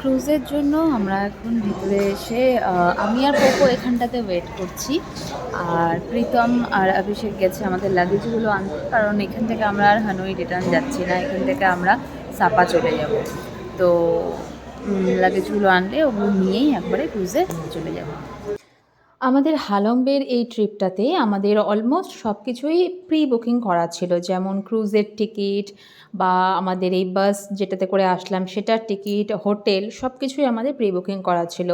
ক্রুজের জন্য আমরা এখন ভিতরে এসে আমি আর পোকো এখানটাতে ওয়েট করছি। আর প্রীতম আর অভিষেক গেছে আমাদের লাগেজগুলো আনতে, কারণ এখান থেকে আমরা আর হানুই রিটার্ন যাচ্ছি না, এখান থেকে আমরা সাপা চলে যাব। তো লাগেজগুলো আনলে ওগুলো নিয়েই একবারে ক্রুজে চলে যাব। আমাদের হালম্বের এই ট্রিপটাতে আমাদের অলমোস্ট সব কিছুই প্রি বুকিং করা ছিল, যেমন ক্রুজের টিকিট বা আমাদের এই বাস যেটাতে করে আসলাম সেটার টিকিট, হোটেল, সব কিছুই আমাদের প্রি বুকিং করা ছিল।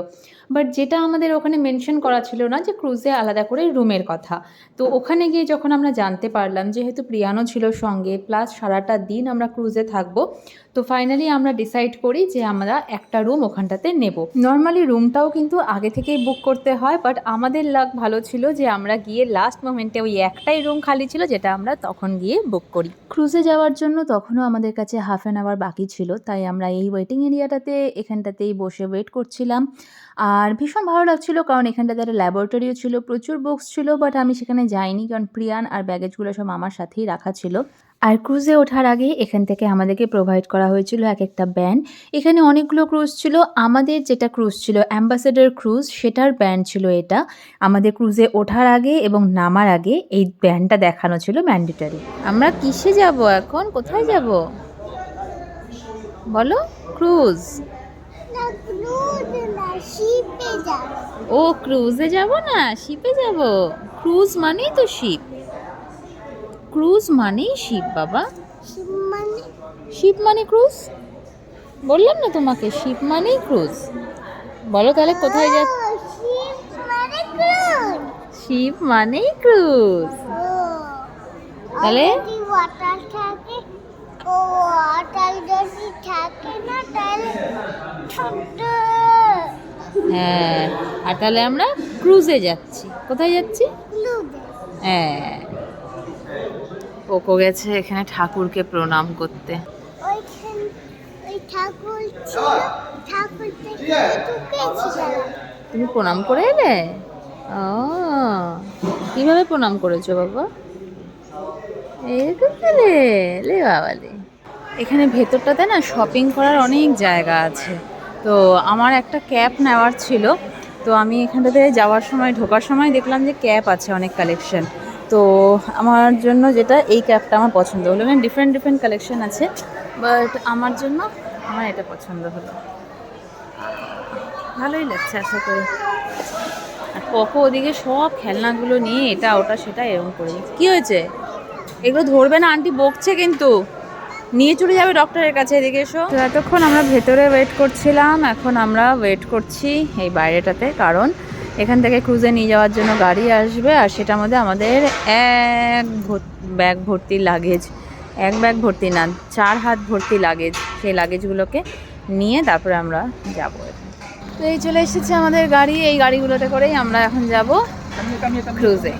বাট যেটা আমাদের ওখানে মেনশন করা ছিল না যে ক্রুজে আলাদা করে রুমের কথা। তো ওখানে গিয়ে যখন আমরা জানতে পারলাম, যেহেতু প্রিয়ানো ছিল সঙ্গে, প্লাস সারাটা দিন আমরা ক্রুজে থাকবো, তো ফাইনালি আমরা ডিসাইড করি যে আমরা একটা রুম ওখানটাতে নেব। নর্মালি রুমটাও কিন্তু আগে থেকেই বুক করতে হয়, বাট আমাদের লাক ভালো ছিল যে আমরা গিয়ে লাস্ট মোমেন্টে ওই একটাই রুম খালি ছিল যেটা আমরা তখন গিয়ে বুক করি। ক্রুজে যাওয়ার জন্য তখনও আমাদের কাছে হাফ অ্যান আওয়ার বাকি ছিল, তাই আমরা এই ওয়েটিং এরিয়াটাতে এখানটাতেই বসে ওয়েট করছিলাম। আর ভীষণ ভালো লাগছিল, কারণ এখানটাতে একটা ল্যাবরেটরিও ছিল, প্রচুর বুকস ছিল, বাট আমি সেখানে যাইনি, কারণ প্রিয়ান আর ব্যাগেজগুলো সব আমার সাথেই রাখা ছিল। আর ক্রুজে ওঠার আগে এখান থেকে আমাদেরকে প্রোভাইড করা হয়েছিল এক একটা ব্যান্ড। এখানে অনেকগুলো ক্রুজ ছিল, আমাদের যেটা ক্রুজ ছিল অ্যাম্বাসেডর ক্রুজ, সেটার ব্যান্ড ছিল এটা। আমাদের ক্রুজে ওঠার আগে এবং নামার আগে এই ব্যান্ডটা দেখানো ছিল ম্যান্ডেটরি। আমরা কিসে যাব এখন, কোথায় যাব বলো? ক্রুজ? ও ক্রুজে যাব না, শিপে যাব। ক্রুজ মানেই তো শিপ, ক্রুজ মানেই শিপ বাবা। শিপ মানে ক্রুজ, বললাম না তোমাকে, শিপ মানেই ক্রুজ। বলো তাহলে কোথায় যাচ্ছ? শিপ মানেই ক্রুজ। তাহলে হ্যাঁ, আর তাহলে আমরা ক্রুজে যাচ্ছি। কোথায় যাচ্ছি? হ্যাঁ, পোকো গেছে এখানে ঠাকুরকে প্রণাম করতে। তুমি প্রণাম করে এলে? ও, কিভাবে প্রণাম করেছো বাবা? এরকম করে লে বাবা লে। এখানে ভেতরটাতে না শপিং করার অনেক জায়গা আছে। তো আমার একটা ক্যাপ নেওয়ার ছিল, তো আমি এখানটাতে যাওয়ার সময়, ঢোকার সময় দেখলাম যে ক্যাপ আছে অনেক কালেকশন। তো আমার জন্য যেটা, এই ক্যাপটা আমার পছন্দ হলো। মানে ডিফারেন্ট ডিফারেন্ট কালেকশন আছে, বাট আমার জন্য আমার এটা পছন্দ হলো। ভালোই লাগছে আশা করি। আর পোকো ওদিকে সব খেলনাগুলো নিয়ে এটা ওটা সেটা এরকম করে। কি হয়েছে? এগুলো ধরবে না, আন্টি বকছে কিন্তু, নিয়ে চলে যাবে ডক্টরের কাছে। এদিকে এসো। তো এতক্ষণ আমরা ভেতরে ওয়েট করছিলাম, এখন আমরা ওয়েট করছি এই বাইরেটাতে, কারণ এখান থেকে ক্রুজে নিয়ে যাওয়ার জন্য গাড়ি আসবে, আর সেটার মধ্যে আমাদের এক ব্যাগ ভর্তি লাগেজ, এক ব্যাগ ভর্তি না, 4 হাত ভর্তি লাগেজ, সেই লাগেজগুলোকে নিয়ে তারপরে আমরা যাব। তো এই চলে এসেছে আমাদের গাড়ি, এই গাড়িগুলোতে করেই আমরা এখন যাব ক্রুজে।